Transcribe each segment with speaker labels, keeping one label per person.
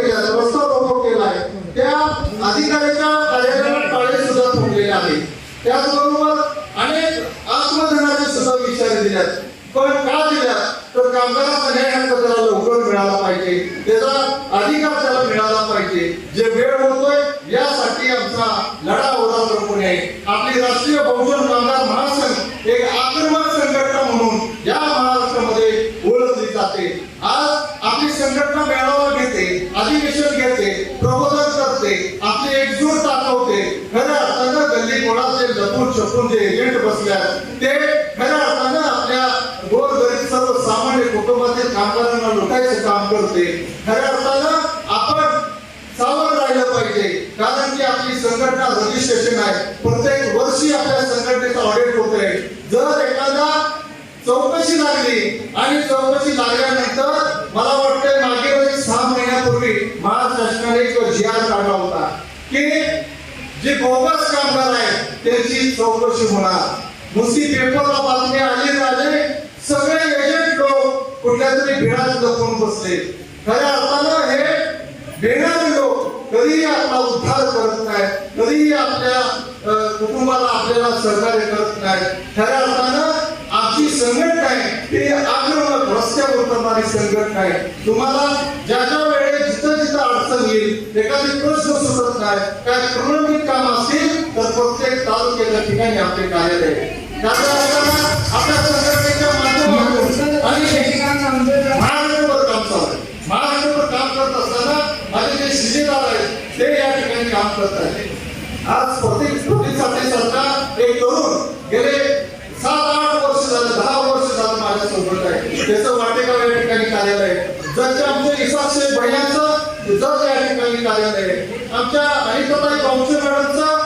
Speaker 1: केल्या, प्रस्ताव उभा केलाय, त्या अधिकाऱ्याच्या कार्यालयात टाळे सुद्धा ठोकलेले आहे. त्याचबरोबर अनेक आत्मधनाचे सुद्धा विचार दिल्यात. पण का दिल्यात तर कामगारांचा न्याय हक्क त्याला लवकर मिळाला पाहिजे, त्याचा अधिकार त्याला मिळाला पाहिजे. जे वेळ होतोय यासाठी आमचा लढा होता प्रमुख आहे. आपली राष्ट्रीय बहुजन कामगार महासंघ एक आक्रमक संघटना म्हणून या महाराष्ट्रामध्ये ओळखली जाते. आज आपली संघटना मेळावा घेते, अधिवेशन घेते, प्रबोधन करते, आपली एकजूट दाखवते. खऱ्या अर्थानं गल्ली कोणाचे लपून छपून जे एजंट बसल्यात ते खऱ्या अर्थानं आपल्या गोरगरीब सर्वसामान्य कुटुंबातील कामगारांना लुटायचं काम करते. खऱ्या अर्थानं आपण सावध राहिलं पाहिजे, कारण की आपली संघटना रजिस्ट्रेशन आहे. प्रत्येक वर्षी आपल्या संघटनेचं ऑडिट होते. जर एखादा चौकशी लागली आणि चौकशी लागल्यानंतर मला वाटतं मागे 6 महिन्यापूर्वी महाराष्ट्र शासनाने एक जी.आर काढला होता की जे बोगस कामगार आहेत त्यांची चौकशी होणार. नुसती पेपरला बातमी आली राजे, सगळे एजंट लोक कुठल्या तरी भिडात लपून बसले. खऱ्या अर्थानं हे भेणारे लोक कधीही आपला उद्धार करत नाही, कधीही आपल्या कुटुंबाला आपल्याला सहकार्य करत नाही. खऱ्या अर्थानं आमची संघटना आहे ती आक्रमक रस्त्यावर उतरणारी संघटना आहे. तुम्हाला ज्या ज्या वेळेस जिथं जिथं अडचण येईल, एखादी प्रश्न सुटत नाही, काय प्रलंबित काम असतील तर प्रत्येक तालुक्याच्या ठिकाणी आपले कार्यालय आहे. आपल्या संघटनेच्या माध्यमातून आणि महाराष्ट्रावर काम चालू आहे. महाराष्ट्रावर काम करत असताना माझे जे शिलेदार आहेत ते या ठिकाणी काम करत आहेत. आज प्रतिष्ठापने सरकार एक तरुण गेले 7-8 वर्ष झालं, 10 वर्ष झालं माझ्या सोबत आहे. त्याचं वाटेगाव या ठिकाणी कार्यालय आहे. जर आमच्या इसाशे बहिणांचं जर या ठिकाणी कार्यालय आहे. आमच्या अनिताताई कौशे मॅडमचं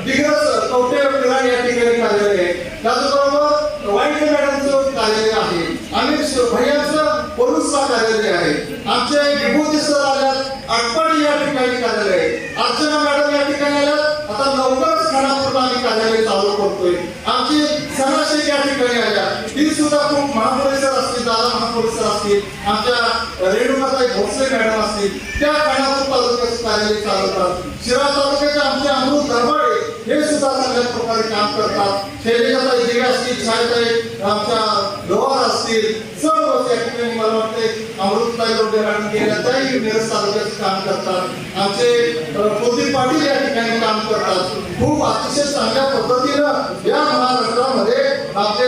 Speaker 1: दिग्रस कवटे पिराण या ठिकाणी कार्यालय आहे. त्याचबरोबर वाईट मॅडमचं कार्यालय आहे. अमित भैयांचं पोलीसला कार्यालय आहे. आमचे विभूती सर आल्यात आटपाडी या ठिकाणी कार्यालय आहे. अर्चना मॅडम या ठिकाणी आल्यात. आता लवकरच खानापूरला आम्ही कार्यालय चालू करतोय. आमची सणाशेख या ठिकाणी आल्या, ती सुद्धा खूप महापोलीसर असतील, दादा महापोलीसर असतील, आमच्या रेणुकाताई भोसले मॅडम असतील, त्या खानापूर तालुक्याचं कार्यालय चालवतात. शिरा तालुक्याचे आमचे अमृत दरबाडे हे सुद्धा चांगल्या प्रकारे काम करतात. शैलेजाताई दिवे असतील, छायाताई आमच्या लोहार असतील, सर्व या ठिकाणी मला वाटते अमृतताई लोढे मॅडम गेल्या त्याही मिरज तालुक्याचं काम करतात. आमचे कुलदीप पाटील या ठिकाणी काम करतात. खूप अतिशय चांगल्या पद्धतीनं या महाराष्ट्रामध्ये आपले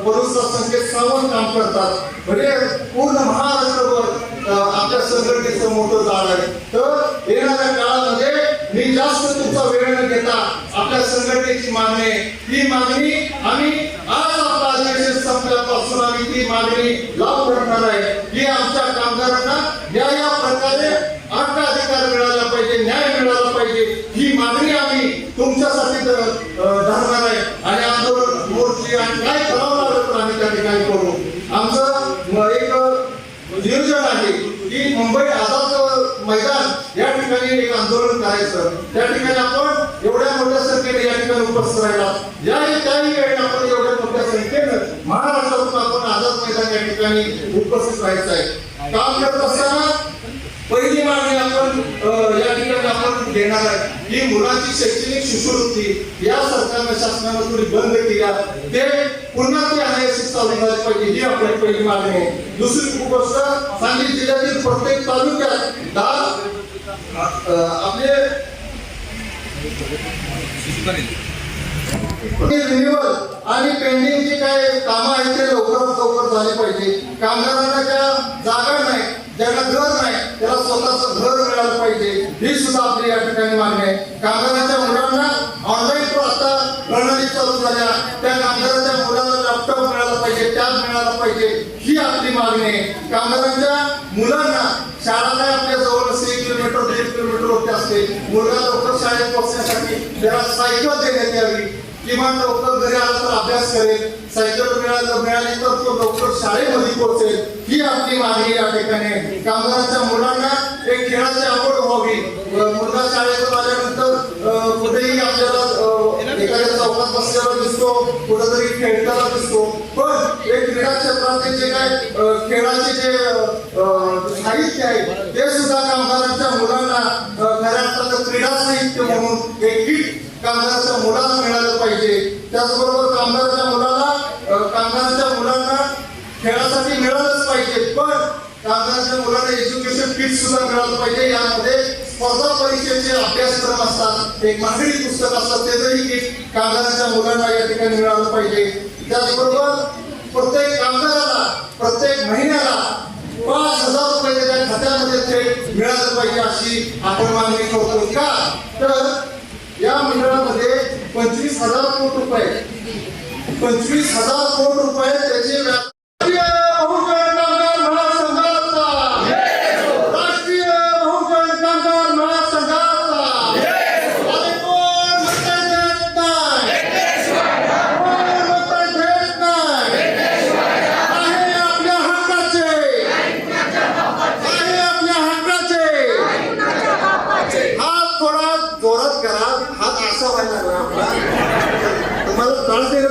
Speaker 1: पोलीस संख्येत सावध काम करतात. म्हणजे पूर्ण महाराष्ट्रभर आपल्या संघटनेचं मोठं जाळ आहे. तर येणाऱ्या काळामध्ये मी जास्त तुमचा वेळ न घेता आपल्या संघटनेची मागणी, ती मागणी आम्ही आज आपला अधिवेशन संपल्यापासून आम्ही ती मागणी लावून धरणार आहे की आमच्या कामगारांना या प्रकारे हक्क अधिकार मिळाला पाहिजे, न्याय मिळाला पाहिजे. ही मागणी आम्ही तुमच्यासाठी धरणार आहे आणि आंदोलन मोर्चे आणि काय करावं लागलं तर आम्ही त्या ठिकाणी करू. आमचं एक नियोजन आहे की मुंबई आझाद मैदान या ठिकाणी एक आंदोलन करायचं. त्या ठिकाणी आपण एवढ्या मोठ्या संख्येने या ठिकाणी उपस्थित राहिला, त्याही वेळी आपण एवढ्या मोठ्या संख्येनं महाराष्ट्रातून आपण आझाद मैदान या ठिकाणी उपस्थित राहायचं आहे. काम करत असताना पहिली मागणी आपण या ठिकाणी आपण घेणार आहे की मुलांची शैक्षणिक शिष्यवृत्ती या सरकारने शासनाने थोडी बंद केल्या, ते पुन्हा ते अनायासित चालू झाले पाहिजे, ही आपली पहिली मागणी आहे. दुसरी गोष्ट, सांगली जिल्ह्यातील प्रत्येक तालुक्यात आपले रिन्युअल आणि पेंडिंग जी काय कामं आहेत ते लवकरात लवकर झाले पाहिजे. कामगारांना ज्या जागा नाही, ज्यांना घर नाही, त्याला स्वतःचं घर मिळालं पाहिजे, ही सुद्धा आपली या ठिकाणी मागणी आहे. कामगारांच्या मुलांना ऑनलाईन आता प्रणाली चालू झाल्या, त्या कामगारांच्या मुलांना लॅपटॉप मिळाला पाहिजे, टॅब मिळाला पाहिजे, ही आपली मागणी आहे. कामगारांच्या मुलांना शाळा आपल्या जवळ 1 किलोमीटर 1.5 किलोमीटर असते, मुलगा लवकर शाळेत पोहोचण्यासाठी त्याला सायकल देण्यात यावी. किमान लवकर घरी आला तर अभ्यास करेल, सायकल मिळाली तर तो लवकर शाळेमध्ये पोहोचेल, ही आपली मागणी या ठिकाणी. कामगारांच्या मुलांना एक खेळाची आवड व्हावी. मुलगा शाळेतून आल्यानंतर कुठेही आपल्याला एखाद्या चौकात बसलेला दिसतो, कुठेतरी खेळताना दिसतो, पण एक क्रीडा क्षेत्रातले जे काय खेळाचे जे साहित्य आहे ते सुद्धा कामगारांच्या मुलांना खऱ्या अर्थानं क्रीडा साहित्य म्हणून एक किट कामगारांच्या मुलांना मिळालं पाहिजे. त्याचबरोबर कामगारांच्या मुलांना खेळासाठी मिळालंच पाहिजे, पण कामगारांच्या मुलांना एज्युकेशन किट सुद्धा मिळालं पाहिजे. यामध्ये स्पर्धा परीक्षेचे अभ्यासक्रम असतात, एक मागणी पुस्तक असतात, त्याचंही किट कामगारांच्या मुलांना या ठिकाणी मिळालं पाहिजे. त्याचबरोबर प्रत्येक कामगाराला प्रत्येक महिन्याला 5,000 रुपये त्याच्या खात्यामध्ये थेट मिळालं पाहिजे अशी आपण मागणी करतो. का तर या मंडळामध्ये 25,000 कोटी रुपये त्याचे राष्ट्रीय बहुजन कामगार महासंघाचा आणि कोण म्हणता येत नाही, आहे आपल्या हक्काचे हात थोडा जोरात करा. हात असा व्हायला लागला आपला, तुम्हाला त्रास देत